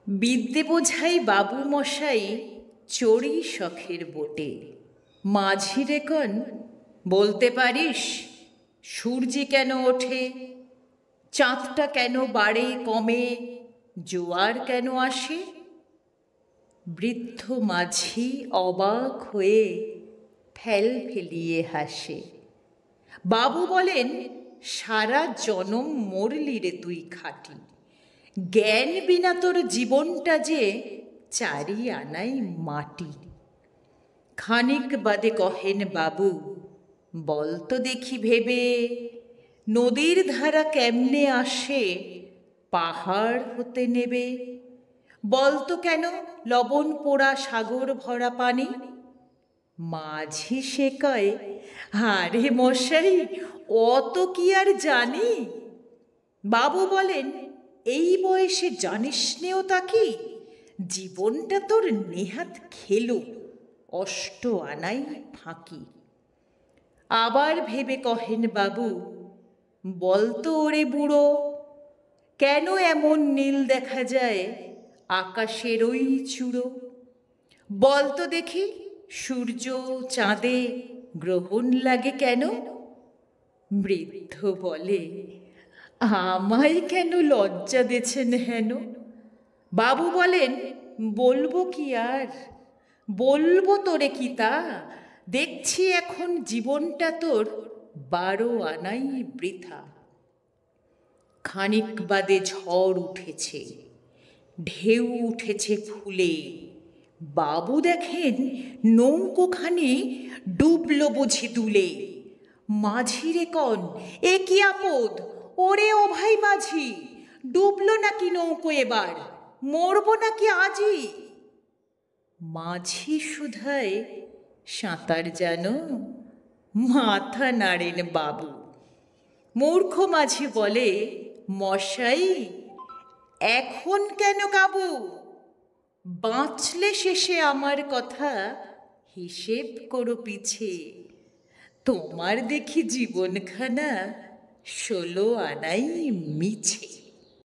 বিদ্যে বোঝাই বাবু মশাই চড়ি শখের বোটে। মাঝি রে কন, বলতে পারিস সূর্যি কেন ওঠে, চাঁদটা কেন বাড়ে কমে, জোয়ার কেন আসে? বৃদ্ধ মাঝি অবাক হয়ে ফেল ফেলিয়ে হাসে। বাবু বলেন, সারা জনম মরলি রে তুই খাটি, জ্ঞান বিনা তোর জীবনটা যে চারি আনাই মাটি। খানিক বাদে কহেন বাবু, বলতো দেখি ভেবে, নদীর ধারা কেমনে আসে পাহাড় হতে নেবে? বলতো কেন লবণ পোড়া সাগর ভরা পানি? মাঝি সে কয়, আরে মশাই অত কি আর জানি। বাবু বলেন, এই বয়সে জানিস নেও তা কি, জীবনটা তোর নেহাত খেলো, অষ্ট আনাই ফাঁকি। আবার ভেবে কহেন বাবু, বলতো ওরে বুড়ো, কেন এমন নীল দেখা যায় আকাশের ওই চূড়ো? বলতো দেখি সূর্য চাঁদে গ্রহণ লাগে কেন? বৃদ্ধ বলে, আমায় কেন লজ্জা দেছেন হেন? বাবু বলেন, বলবো কি আর, বলবো তোরে কি তা, দেখছি এখন জীবনটা তোর 12 আনাই বৃথা। খানিক বাদে ঝড় উঠেছে, ঢেউ উঠেছে ফুলে। বাবু দেখেন নৌকোখানি ডুবলো বুঝি দুলে। মাঝি রে কন, এ কি আপদ, ওরে ও ভাই মাঝি, ডুবলো নাকি নৌকো এবার, মরবো নাকি আজই? মাঝি শুধায়, সাঁতার জানো? মাথা নাড়েন বাবু। মূর্খ মাঝি বলে, মশাই এখন কেন কাবু? বাঁচলে শেষে আমার কথা হিসেব করো পিছে, তোমার দেখি জীবনখানা 16 আনাই মিছে।